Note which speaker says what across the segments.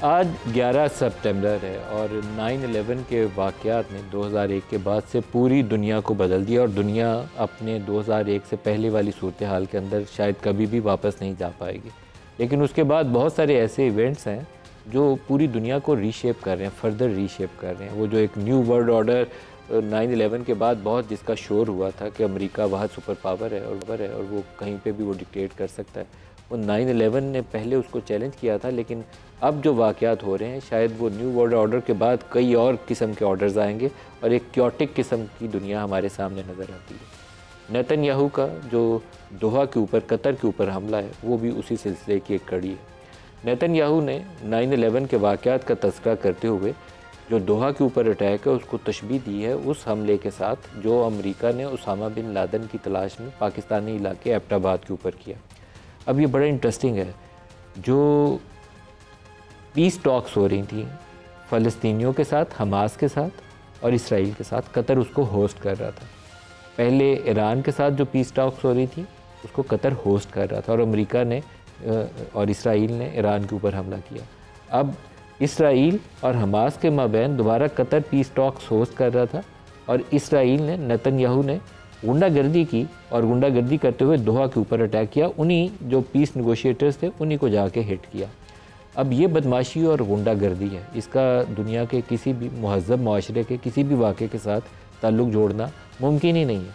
Speaker 1: आज 11 सितंबर है और 9/11 के वाक़यात ने 2001 के बाद से पूरी दुनिया को बदल दिया और दुनिया अपने 2001 से पहले वाली सूरत हाल के अंदर शायद कभी भी वापस नहीं जा पाएगी। लेकिन उसके बाद बहुत सारे ऐसे इवेंट्स हैं जो पूरी दुनिया को रीशेप कर रहे हैं, फर्दर रीशेप कर रहे हैं। वो जो एक न्यू वर्ल्ड ऑर्डर 9/11 के बाद बहुत जिसका शोर हुआ था कि अमेरिका वहाँ सुपर पावर है और वो कहीं पे भी वो डिक्टेट कर सकता है, वो 9/11 ने पहले उसको चैलेंज किया था। लेकिन अब जो वाक़यात हो रहे हैं शायद वो न्यू वर्ल्ड ऑर्डर के बाद कई और किस्म के ऑर्डर्स आएंगे और एक क्योटिक किस्म की दुनिया हमारे सामने नज़र आती है। नेतन्याहू का जो दोहा के ऊपर, कतर के ऊपर हमला है, वो भी उसी सिलसिले की एक कड़ी है। नेतन्याहू ने 9/11 के वाक़यात का तज़किरा करते हुए जो दोहा के ऊपर अटैक है उसको तशबीह दी है उस हमले के साथ जो अमेरिका ने उसामा बिन लादेन की तलाश में पाकिस्तानी इलाके एबटाबाद के ऊपर किया। अब ये बड़ा इंटरेस्टिंग है, जो पीस टॉक्स हो रही थी फ़लस्तीनियों के साथ, हमास के साथ और इसराइल के साथ, कतर उसको होस्ट कर रहा था। पहले ईरान के साथ जो पीस टॉक्स हो रही थी उसको कतर होस्ट कर रहा था और अमेरिका ने और इसराइल ने ईरान के ऊपर हमला किया। अब इसराइल और हमास के माबैन दोबारा कतर पीस टॉक्स होस्ट कर रहा था और इसराइल ने, नेतन्याहू ने गुंडागर्दी की और गुंडागर्दी करते हुए दोहा के ऊपर अटैक किया। उन्हीं जो पीस नेगोशिएटर्स थे उन्हीं को जाके हिट किया। अब ये बदमाशी और गुंडागर्दी है, इसका दुनिया के किसी भी महज़ब माशरे के किसी भी वाक़े के साथ ताल्लुक़ जोड़ना मुमकिन ही नहीं है।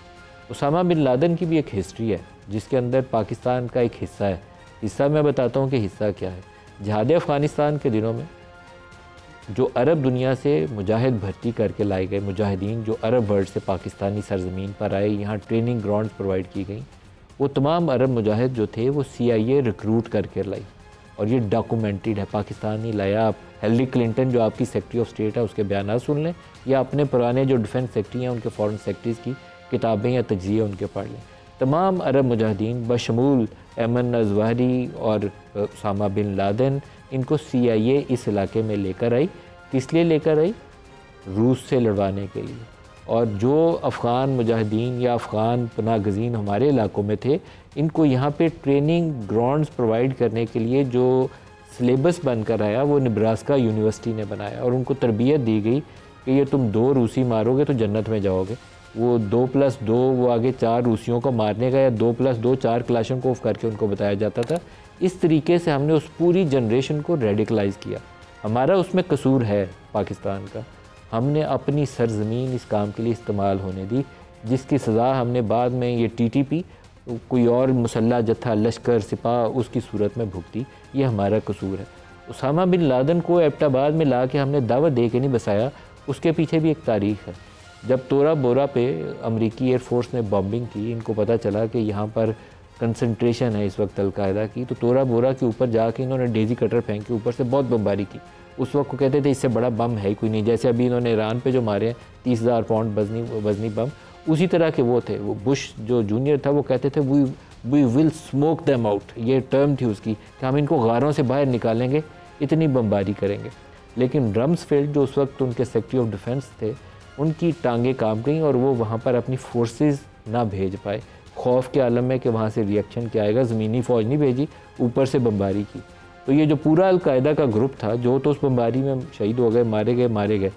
Speaker 1: उसामा बिन लादेन की भी एक हिस्ट्री है जिसके अंदर पाकिस्तान का एक हिस्सा है। हिस्सा मैं बताता हूँ कि हिस्सा क्या है। जिहाद अफ़गानिस्तान के दिनों में जो अरब दुनिया से मुजाहिद भर्ती करके लाए गए मुजाहिदीन, जो अरब वर्ल्ड से पाकिस्तानी सरज़मीन पर आए, यहाँ ट्रेनिंग ग्राउंड्स प्रोवाइड की गई, वो तमाम अरब मुजाहिद जो थे वो CIA रिक्रूट करके लाई और ये डॉक्यूमेंटेड है, पाकिस्तान ही लाया। आप हिलरी क्लिंटन जो आपकी सेक्रेटरी ऑफ स्टेट है उसके बयान सुन लें या अपने पुराने जो डिफेंस सेक्रेटरी हैं उनके फॉरेन सेक्रेटरीज़ की किताबें या तज्ज़िये उनके पढ़ लें। तमाम अरब मुजाहिदीन बशमूल एमन अज़वाहरी और उसामा बिन लादेन, इनको CIA इस इलाके में लेकर आई। किस लिए लेकर आई? रूस से लड़वाने के लिए। और जो अफ़गान मुजाहिदीन या अफ़गान पनाहगज़ीन हमारे इलाकों में थे, इनको यहाँ पे ट्रेनिंग ग्राउंड्स प्रोवाइड करने के लिए जो सिलेबस बनकर आया वो नेब्रास्का यूनिवर्सिटी ने बनाया और उनको तरबियत दी गई कि ये तुम 2 रूसी मारोगे तो जन्नत में जाओगे। वो 2+2 वो आगे 4 रूसियों को मारने का या 2+2 4 क्लाशनकोफ करके उनको बताया जाता था। इस तरीके से हमने उस पूरी जनरेशन को रेडिकलाइज़ किया। हमारा उसमें कसूर है पाकिस्तान का, हमने अपनी सरज़मीन इस काम के लिए इस्तेमाल होने दी, जिसकी सज़ा हमने बाद में ये TTP कोई और मुसल्ला जत्था, लश्कर, सिपाह उसकी सूरत में भुगती। ये हमारा कसूर है। उसामा बिन लादेन को एबटाबाद में ला के हमने दावत दे के नहीं बसाया, उसके पीछे भी एक तारीख़ है। जब तोरा बोरा पे अमरीकी एयरफोर्स ने बॉम्बिंग की, इनको पता चला कि यहाँ पर कंसंट्रेशन है इस वक्त अलकायदा की, तो तोरा बोरा के ऊपर जाके इन्होंने डेज़ी कटर फेंक के ऊपर से बहुत बमबारी की। उस वक्त को कहते थे इससे बड़ा बम है ही कोई नहीं, जैसे अभी इन्होंने ईरान पे जो मारे हैं 30,000 पाउंड वजनी बम, उसी तरह के वो थे। वो बुश जो जूनियर था वो कहते थे we will smoke them out, ये टर्म थी उसकी कि हम इनको गारों से बाहर निकालेंगे, इतनी बमबारी करेंगे। लेकिन रम्सफेल्ड जो उस वक्त उनके सेक्रेटरी ऑफ डिफेंस थे, उनकी टांगें कांप गईं और वो वहाँ पर अपनी फोर्सेस ना भेज पाए। खौफ के आलम में कि वहाँ से रिएक्शन क्या आएगा, ज़मीनी फ़ौज नहीं भेजी, ऊपर से बमबारी की। तो ये जो पूरा अलकायदा का ग्रुप था जो तो उस बमबारी में शहीद हो गए, मारे गए।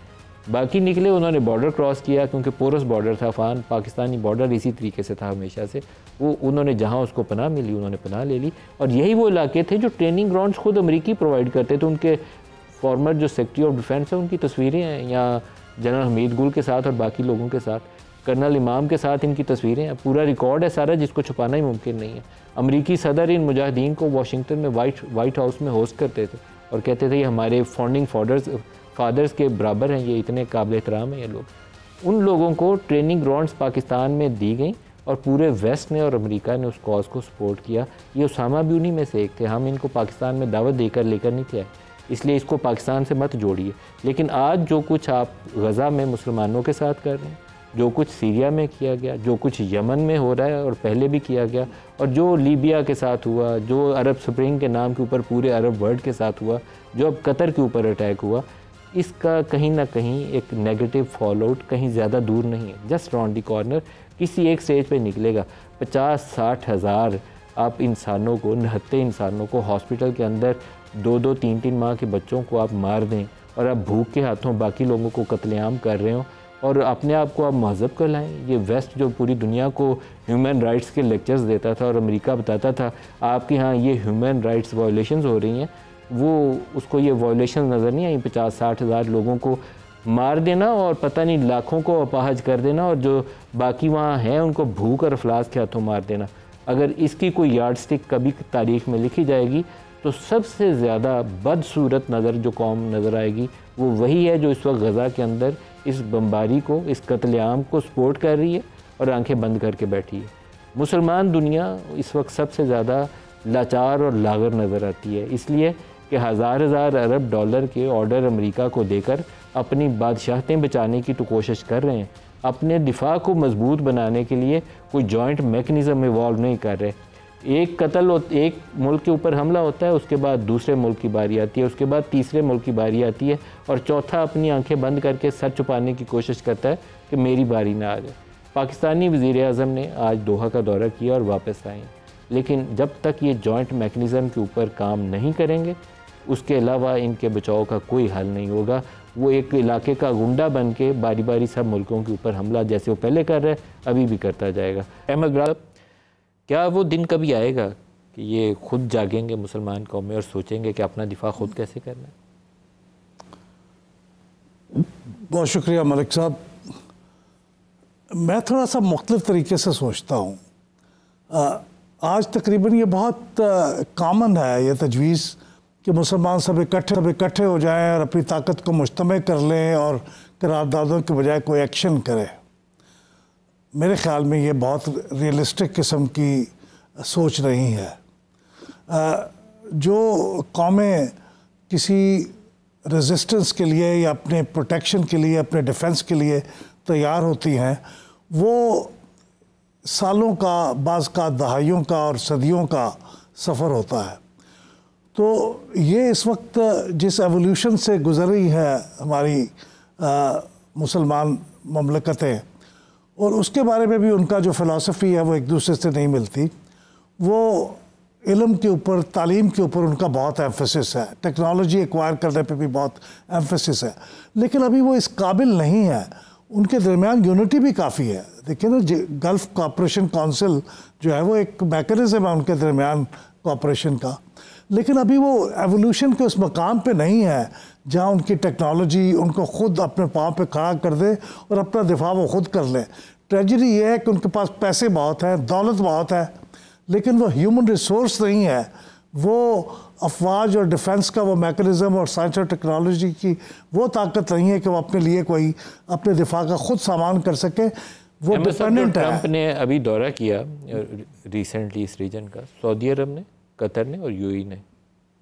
Speaker 1: बाकी निकले, उन्होंने बॉर्डर क्रॉस किया क्योंकि पोरस बॉर्डर था, अफ़गान पाकिस्तानी बॉर्डर इसी तरीके से था हमेशा से। वो उन्होंने जहाँ उसको पनाह मिली उन्होंने पनाह ले ली और यही वो इलाके थे जो ट्रेनिंग ग्राउंड्स खुद अमरीकी प्रोवाइड करते थे। उनके फॉर्मर जो सेक्रेटरी ऑफ डिफेंस है उनकी तस्वीरें हैं, या जनरल हमीद गुल के साथ और बाकी लोगों के साथ, कर्नल इमाम के साथ इनकी तस्वीरें हैं। पूरा रिकॉर्ड है सारा, जिसको छुपाना ही मुमकिन नहीं है। अमरीकी सदर इन मुजाहिदीन को वाशिंगटन में वाइट हाउस में होस्ट करते थे और कहते थे ये हमारे फाउंडिंग फादर्स के बराबर हैं, ये इतने काबिल एहतराम हैं ये लोग। उन लोगों को ट्रेनिंग ग्राउंड्स पाकिस्तान में दी गई और पूरे वेस्ट ने और अमेरिका ने उस कॉज को सपोर्ट किया। ये उसामा भी उन्हीं में से एक थे। हम इनको पाकिस्तान में दावत देकर लेकर नहीं थे आए, इसलिए इसको पाकिस्तान से मत जोड़िए। लेकिन आज जो कुछ आप गज़ा में मुसलमानों के साथ कर रहे हैं, जो कुछ सीरिया में किया गया, जो कुछ यमन में हो रहा है और पहले भी किया गया, और जो लीबिया के साथ हुआ, जो अरब स्प्रिंग के नाम के ऊपर पूरे अरब वर्ल्ड के साथ हुआ, जो अब कतर के ऊपर अटैक हुआ, इसका कहीं ना कहीं एक नेगेटिव फॉल आउट कहीं ज़्यादा दूर नहीं है, जस्ट राउंड दी कॉर्नर किसी एक स्टेज पे निकलेगा। 50-60 हज़ार आप इंसानों को, 69 इंसानों को हॉस्पिटल के अंदर 2-2, 3-3 माह के बच्चों को आप मार दें और आप भूख के हाथों बाकी लोगों को कत्लेआम कर रहे हो और अपने आप को आप महजब कर लाएँ। ये वेस्ट जो पूरी दुनिया को ह्यूमन राइट्स के लेक्चर्स देता था और अमेरिका बताता था आपके यहाँ ये ह्यूमन राइट्स वायलेशंस हो रही हैं, वो उसको ये वायलेशन नज़र नहीं आई। 50-60 हज़ार लोगों को मार देना और पता नहीं लाखों को अपाहज कर देना और जो बाकी वहाँ हैं उनको भूख और अफलास के हाथों मार देना। अगर इसकी कोई यार्ड स्टिक कभी तारीख में लिखी जाएगी तो सबसे ज़्यादा बदसूरत नज़र जो कौम नज़र आएगी वो वही है जो इस वक्त गज़ा के अंदर इस बमबारी को, इस कत्लेआम को सपोर्ट कर रही है और आंखें बंद करके बैठी है। मुसलमान दुनिया इस वक्त सबसे ज़्यादा लाचार और लागर नज़र आती है, इसलिए कि हज़ार अरब डॉलर के ऑर्डर अमेरिका को देकर अपनी बादशाहतें बचाने की तो कोशिश कर रहे हैं, अपने दिफा को मजबूत बनाने के लिए कोई जॉइंट मैकेनिज़्म इवॉल्व नहीं कर रहे। एक कत्ल, एक मुल्क के ऊपर हमला होता है, उसके बाद दूसरे मुल्क की बारी आती है, उसके बाद तीसरे मुल्क की बारी आती है और चौथा अपनी आंखें बंद करके सर छुपाने की कोशिश करता है कि मेरी बारी ना आ जाए। पाकिस्तानी वज़ीर आज़म ने आज दोहा का दौरा किया और वापस आए, लेकिन जब तक ये जॉइंट मैकेनिज़्म के ऊपर काम नहीं करेंगे उसके अलावा इनके बचाव का कोई हल नहीं होगा। वो एक इलाके का गुंडा बन के बारी बारी सब मुल्कों के ऊपर हमला जैसे वो पहले कर रहे हैं अभी भी करता जाएगा। अहमद ब्रादर, क्या वो दिन कभी आएगा कि ये खुद जागेंगे मुसलमान कौमें और सोचेंगे कि अपना दिफा खुद कैसे करना है?
Speaker 2: बहुत शुक्रिया मलिक साहब। मैं थोड़ा सा मुख्तलिफ तरीके से सोचता हूँ। आज तकरीबन ये बहुत कॉमन है ये तजवीज़ कि मुसलमान सब इकट्ठे हो जाएं और अपनी ताकत को मुश्तमिल कर लें और करारदादों के बजाय कोई एक्शन करें। मेरे ख़्याल में ये बहुत रियलिस्टिक किस्म की सोच नहीं है। जो कौमें किसी रेजिस्टेंस के लिए या अपने प्रोटेक्शन के लिए, अपने डिफेंस के लिए तैयार होती हैं, वो सालों का, बाज़ का दहाइयों का और सदियों का सफ़र होता है। तो ये इस वक्त जिस एवोल्यूशन से गुज़र रही है हमारी मुसलमान ममलकतें, और उसके बारे में भी उनका जो फ़िलासफ़ी है वो एक दूसरे से नहीं मिलती। वो इल्म के ऊपर, तालीम के ऊपर उनका बहुत एम्फेसिस है, टेक्नोलॉजी एक्वायर करने पे भी बहुत एम्फेसिस है, लेकिन अभी वो इस काबिल नहीं है। उनके दरमियान यूनिटी भी काफ़ी है। देखिए ना, गल्फ़ कोऑपरेशन काउंसिल जो है वो एक मैकेनिज़्म है उनके दरमियान कोऑपरेशन का, लेकिन अभी वो एवोल्यूशन के उस मकाम पे नहीं है जहाँ उनकी टेक्नोलॉजी उनको खुद अपने पाँव पे खड़ा कर दे और अपना दिफा वो खुद कर ले। ट्रेजेडी ये है कि उनके पास पैसे बहुत हैं, दौलत बहुत है, लेकिन वो ह्यूमन रिसोर्स नहीं है, वो अफवाज और डिफेंस का वो मैकेनिज़्म और साइंस और टेक्नोलॉजी की वो ताकत नहीं है कि वो अपने लिए कोई अपने दिफा का खुद सामान कर सके। वो डिपेंडेंट है।
Speaker 1: ट्रंप ने अभी दौरा किया रिसेंटली इस रीजन का, सऊदी अरब ने, कतर ने और यूएई ने,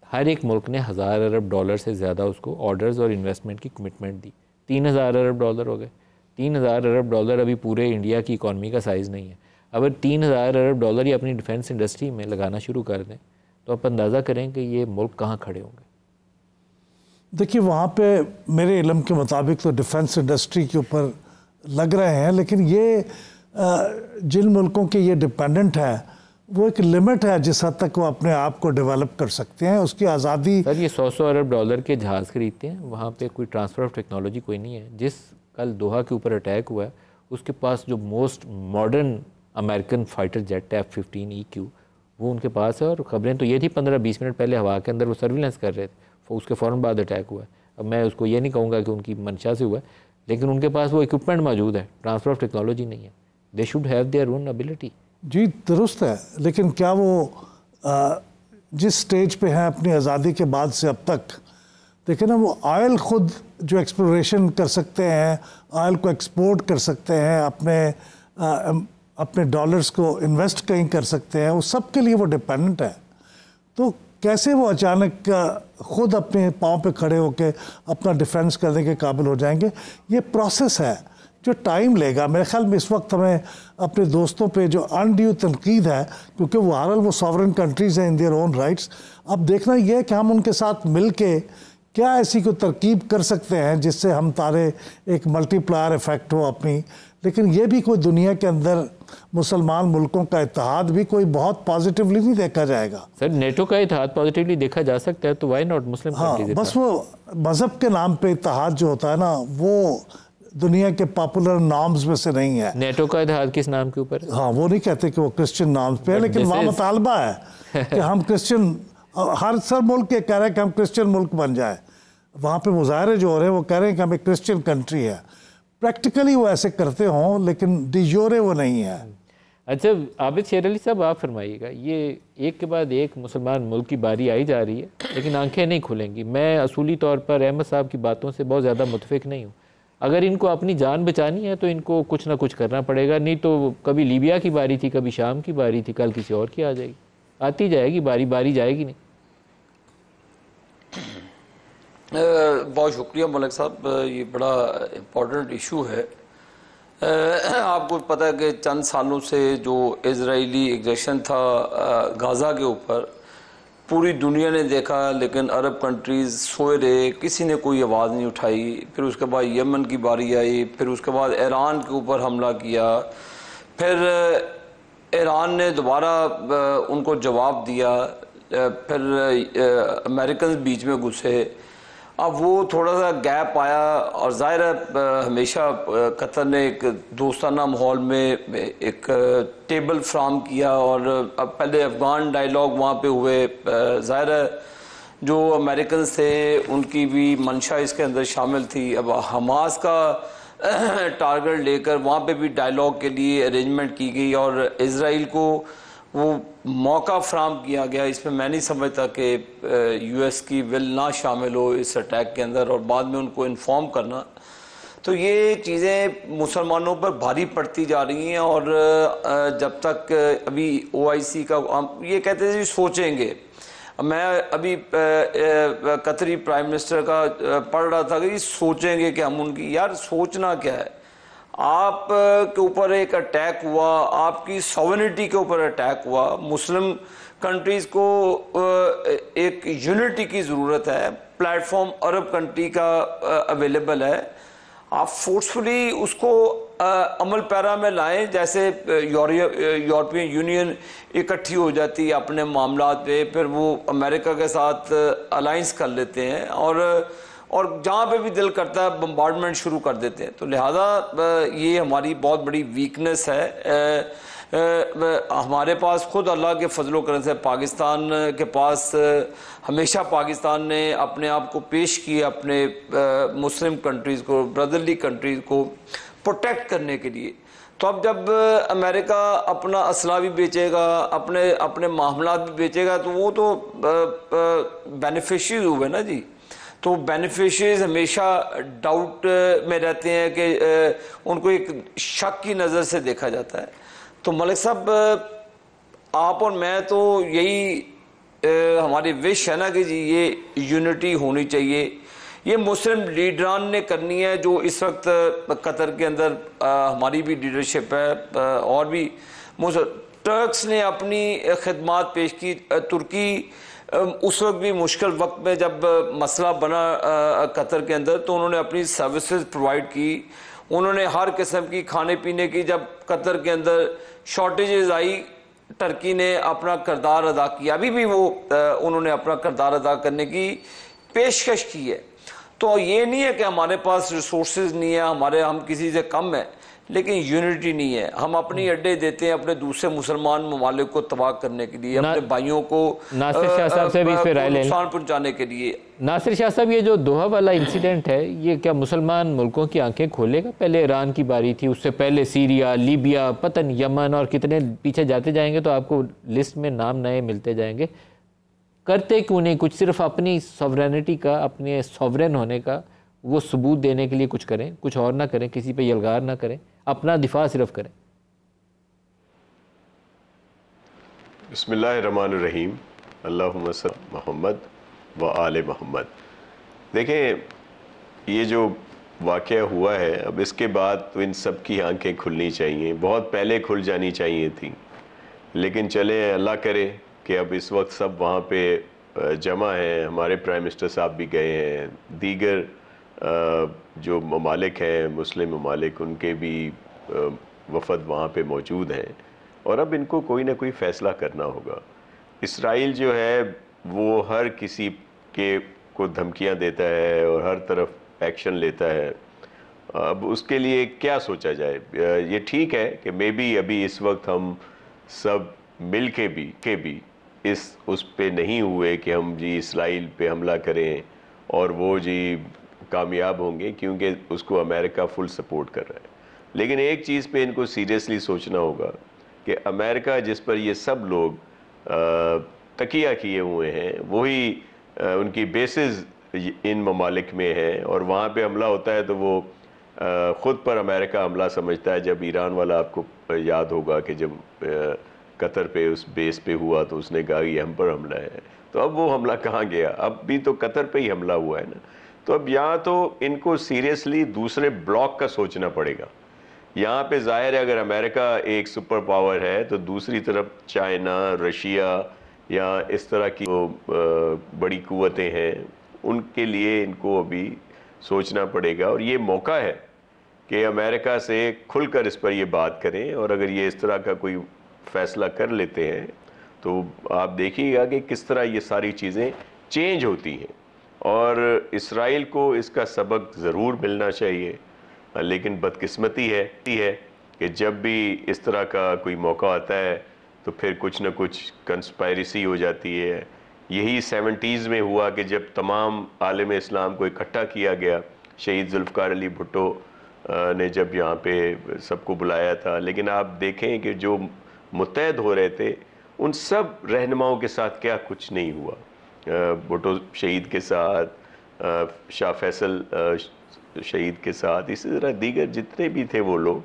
Speaker 1: हर एक मुल्क ने 1000 अरब डॉलर से ज़्यादा उसको ऑर्डर्स और इन्वेस्टमेंट की कमिटमेंट दी। 3000 अरब डॉलर हो गए। 3000 अरब डॉलर अभी पूरे इंडिया की इकॉनमी का साइज़ नहीं है। अगर 3000 अरब डॉलर ही अपनी डिफेंस इंडस्ट्री में लगाना शुरू कर दें तो आप अंदाज़ा करें कि ये मुल्क कहाँ खड़े होंगे।
Speaker 2: देखिए, वहाँ पे मेरे इल्म के मुताबिक तो डिफेंस इंडस्ट्री के ऊपर लग रहे हैं, लेकिन ये जिन मुल्कों के ये डिपेंडेंट है वो एक लिमिट है जिस हद तक वो अपने आप को डेवलप कर सकते हैं। उसकी आज़ादी,
Speaker 1: सर ये 100 अरब डॉलर के जहाज़ खरीदते हैं, वहाँ पे कोई ट्रांसफ़र ऑफ टेक्नोलॉजी कोई नहीं है। जिस कल दोहा के ऊपर अटैक हुआ है उसके पास जो most modern American fighter jet है F-15EQ वो उनके पास है, और ख़बरें तो ये थी 15-20 मिनट पहले हवा के अंदर वो सर्विलेंस कर रहे थे, उसके फ़ौरन बाद अटैक हुआ है। अब मैं उसको ये नहीं कहूँगा कि उनकी मंशा से हुआ है, लेकिन उनके पास वो इक्विपमेंट मौजूद है, ट्रांसफ़र ऑफ टेक्नोलॉजी नहीं है। They should have their own ability.
Speaker 2: जी दुरुस्त है, लेकिन क्या वो जिस स्टेज पे हैं अपनी आज़ादी के बाद से अब तक, देखिए ना, वो ऑयल खुद जो एक्सप्लोरेशन कर सकते हैं, ऑयल को एक्सपोर्ट कर सकते हैं, अपने डॉलर्स को इन्वेस्ट कहीं कर सकते हैं, उस सब के लिए वो डिपेंडेंट है। तो कैसे वो अचानक खुद अपने पाँव पे खड़े होकर अपना डिफेंस करने के काबिल हो जाएंगे? ये प्रोसेस है जो टाइम लेगा। मेरे ख्याल में इस वक्त हमें अपने दोस्तों पे जो अनड्यू तनकीद है, क्योंकि वो हर वो सॉवरेन कंट्रीज़ हैं इन देयर ओन राइट्स, अब देखना यह है कि हम उनके साथ मिल के क्या ऐसी कोई तरकीब कर सकते हैं जिससे हम तारे एक मल्टीप्लायर इफेक्ट हो अपनी लेकिन ये भी कोई दुनिया के अंदर मुसलमान मुल्कों का इत्तेहाद भी कोई बहुत पॉजिटिवली नहीं देखा जाएगा।
Speaker 1: सर नेटो का इत्तेहाद पॉजिटिवली देखा जा सकता है, तो वाई नॉट मुस्लिम कंट्रीज?
Speaker 2: बस वो मज़हब के नाम पे इत्तेहाद जो होता है ना, वो दुनिया के पॉपुलर नाम्स में से नहीं है।
Speaker 1: नेटो का इत्तेहाद किस नाम के ऊपर है?
Speaker 2: हाँ, वो नहीं कहते कि वो क्रिश्चियन नाम्स पे है, लेकिन वहाँ मुतालबा है कि हम क्रिश्चियन, हर सर मुल्क ये कह रहे हैं कि हम क्रिश्चियन मुल्क बन जाए। वहाँ पे मुजाहरे जो हो रहे हैं वो कह रहे हैं कि हम एक क्रिश्चियन कंट्री है। प्रैक्टिकली वो ऐसे करते हों, लेकिन डिजोरे वो नहीं है।
Speaker 1: अच्छा आबिद शेर अली साहब, आप फरमाइएगा, ये एक के बाद एक मुसलमान मुल्क की बारी आई जा रही है, लेकिन आंखें नहीं खुलेंगी। मैं असूली तौर पर अहमद साहब की बातों से बहुत ज़्यादा मुतफिक नहीं हूँ। अगर इनको अपनी जान बचानी है तो इनको कुछ ना कुछ करना पड़ेगा, नहीं तो कभी लीबिया की बारी थी, कभी शाम की बारी थी, कल किसी और की आ जाएगी, आती जाएगी, बारी बारी जाएगी नहीं।
Speaker 3: बहुत शुक्रिया मलिक साहब, ये बड़ा इम्पोर्टेंट इशू है। आपको पता है कि चंद सालों से जो इजरायली एग्रेशन था गाज़ा के ऊपर, पूरी दुनिया ने देखा, लेकिन अरब कंट्रीज़ सोए रहे, किसी ने कोई आवाज़ नहीं उठाई। फिर उसके बाद यमन की बारी आई, फिर उसके बाद ईरान के ऊपर हमला किया, फिर ईरान ने दोबारा उनको जवाब दिया, फिर अमेरिकन बीच में घुसे। अब वो थोड़ा सा गैप आया, और ज़ाहिर है हमेशा कतर ने एक दोस्ताना माहौल में एक टेबल फ्राहम किया, और अब पहले अफ़गान डायलॉग वहाँ पे हुए। ज़ाहिर है जो अमेरिकन थे उनकी भी मंशा इसके अंदर शामिल थी। अब हमास का टारगेट लेकर वहाँ पे भी डायलॉग के लिए अरेंजमेंट की गई, और इज़राइल को वो मौका फ्राहम किया गया। इसमें मैं नहीं समझता कि यूएस की विल ना शामिल हो इस अटैक के अंदर, और बाद में उनको इन्फॉर्म करना। तो ये चीज़ें मुसलमानों पर भारी पड़ती जा रही हैं, और जब तक अभी OIC का ये कहते थे सोचेंगे। मैं अभी कतरी प्राइम मिनिस्टर का पढ़ रहा था कि सोचेंगे कि हम उनकी, यार सोचना क्या है? आप के ऊपर एक अटैक हुआ, आपकी सॉवरेनिटी के ऊपर अटैक हुआ। मुस्लिम कंट्रीज़ को एक यूनिटी की ज़रूरत है, प्लेटफॉर्म अरब कंट्री का अवेलेबल है, आप फोर्सफुली उसको अमल पैरा में लाएं। जैसे यूरोपियन यूनियन इकट्ठी हो जाती है अपने मामलात पे, फिर वो अमेरिका के साथ अलाइंस कर लेते हैं, और जहाँ पे भी दिल करता है बम्बार्डमेंट शुरू कर देते हैं। तो लिहाजा ये हमारी बहुत बड़ी वीकनेस है। हमारे पास खुद अल्लाह के फजलो करम से पाकिस्तान के पास हमेशा पाकिस्तान ने अपने आप को पेश किया अपने मुस्लिम कंट्रीज़ को, ब्रदरली कंट्रीज़ को प्रोटेक्ट करने के लिए। तो अब जब अमेरिका अपना असला भी बेचेगा, अपने मामलात भी बेचेगा, तो वो तो बेनिफिशरीज हुए ना जी। तो बेनिफिशरीज हमेशा डाउट में रहते हैं कि उनको एक शक की नज़र से देखा जाता है। तो मलिक साहब, आप और मैं तो यही हमारी विश है ना कि जी ये यूनिटी होनी चाहिए। ये मुस्लिम लीडरान ने करनी है, जो इस वक्त कतर के अंदर हमारी भी लीडरशिप है, और भी टर्क्स ने अपनी खिदमात पेश की। तुर्की उस वक्त भी मुश्किल वक्त में जब मसला बना कतर के अंदर, तो उन्होंने अपनी सर्विसेज प्रोवाइड की। उन्होंने हर किस्म की खाने पीने की, जब कतर के अंदर शॉर्टेजेस आई, टर्की ने अपना किरदार अदा किया। अभी भी वो उन्होंने अपना किरदार अदा करने की पेशकश की है। तो ये नहीं है कि हमारे पास रिसोर्सेज नहीं है, हम किसी से कम है, लेकिन यूनिटी नहीं है। हम अपनी अड्डे देते हैं अपने दूसरे मुसलमान ममालिक को तबाह करने के लिए, अपने भाइयों को
Speaker 1: नासिर शाह साहब से भी इस पे राय लें,
Speaker 3: नुकसान पहुंचाने के लिए।
Speaker 1: नासिर शाह साहब, ये जो दोहा वाला इंसिडेंट है, ये क्या मुसलमान मुल्कों की आंखें खोलेगा? पहले ईरान की बारी थी, उससे पहले सीरिया, लीबिया, पतन यमन, और कितने पीछे जाते जाएंगे तो आपको लिस्ट में नाम नए मिलते जाएंगे। करते क्यों नहीं कुछ? सिर्फ अपनी सॉवरेनिटी का, अपने सॉवरेन होने का वो सबूत देने के लिए कुछ करें, कुछ और ना करें, किसी पे यलगार ना करें, अपना दिफा सिर्फ करें।
Speaker 4: बिस्मिल्लाहिर्रहमानिर्रहीम, अल्लाहुम्मा सल्ली मोहम्मद व आले मोहम्मद। देखें, ये जो वाक़या हुआ है, अब इसके बाद तो इन सब की आंखें खुलनी चाहिए, बहुत पहले खुल जानी चाहिए थी। लेकिन चले, अल्लाह करे कि अब इस वक्त सब वहाँ पे जमा हैं। हमारे प्राइम मिनिस्टर साहब भी गए हैं, दीगर जो ममालिक हैं मुस्लिम ममालिक, उनके भी वफद वहाँ पे मौजूद हैं और अब इनको कोई ना कोई फ़ैसला करना होगा। इसराइल जो है वो हर किसी के को धमकियाँ देता है और हर तरफ एक्शन लेता है। अब उसके लिए क्या सोचा जाए? ये ठीक है कि मे बी अभी इस वक्त हम सब मिल के भी इस उस पे नहीं हुए कि हम जी इसराइल पे हमला करें और वो जी कामयाब होंगे, क्योंकि उसको अमेरिका फुल सपोर्ट कर रहा है। लेकिन एक चीज़ पे इनको सीरियसली सोचना होगा कि अमेरिका जिस पर ये सब लोग तकिया किए हुए हैं वही उनकी बेसिस इन ममालिक में है, और वहाँ पे हमला होता है तो वो ख़ुद पर अमेरिका हमला समझता है। जब ईरान वाला, आपको याद होगा कि जब कतर पे उस बेस पे हुआ तो उसने कहा ये हम पर हमला है, तो अब वो हमला कहाँ गया? अब भी तो कतर पे ही हमला हुआ है ना। तो अब यहाँ तो इनको सीरियसली दूसरे ब्लॉक का सोचना पड़ेगा। यहाँ पे जाहिर है अगर अमेरिका एक सुपर पावर है तो दूसरी तरफ चाइना, रशिया या इस तरह की बड़ी कुव्वतें हैं, उनके लिए इनको अभी सोचना पड़ेगा। और ये मौका है कि अमेरिका से खुलकर इस पर ये बात करें, और अगर ये इस तरह का कोई फ़ैसला कर लेते हैं तो आप देखिएगा कि किस तरह ये सारी चीज़ें चेंज होती हैं। और इसराइल को इसका सबक ज़रूर मिलना चाहिए, लेकिन बदकिस्मती है कि जब भी इस तरह का कोई मौका आता है तो फिर कुछ न कुछ कंस्पायरेसी हो जाती है। यही 70s में हुआ कि जब तमाम आलम इस्लाम को इकट्ठा किया गया, शहीद जुल्फ़िकार अली भुट्टो ने जब यहाँ पे सबको बुलाया था, लेकिन आप देखें कि जो मुत्तहद हो रहे थे उन सब रहनुमाओं के साथ क्या कुछ नहीं हुआ। भुट्टो शहीद के साथ, शाह फैसल शहीद के साथ, इसी तरह दीगर जितने भी थे वो लोग।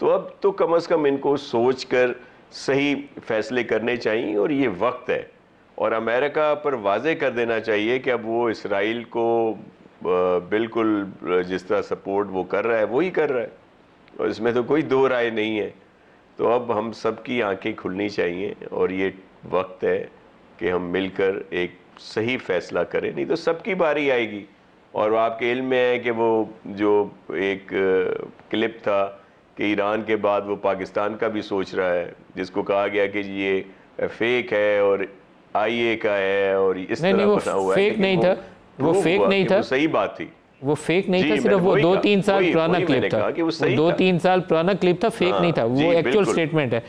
Speaker 4: तो अब तो कम से कम इनको सोच कर सही फैसले करने चाहिए, और ये वक्त है। और अमेरिका पर वाज़े कर देना चाहिए कि अब वो इसराइल को बिल्कुल जिस तरह सपोर्ट वो कर रहा है वही कर रहा है, और इसमें तो कोई दो राय नहीं है। तो अब हम सब की आंखें खुलनी चाहिए, और ये वक्त है कि हम मिलकर एक सही फैसला करें, नहीं तो सबकी बारी आएगी। और आपके इल्म में है कि वो जो एक क्लिप था कि ईरान के बाद वो पाकिस्तान का भी सोच रहा है, जिसको कहा गया कि ये फेक है और IA का है, और इस तरह बना हुआ है।
Speaker 1: फेक नहीं था, वो फेक नहीं था,
Speaker 4: सही बात थी,
Speaker 1: वो फेक नहीं था, सिर्फ वो 2-3 साल पुराना क्लिप था। 2-3 साल पुराना क्लिप था, फेक नहीं था, वो एक्चुअल स्टेटमेंट है।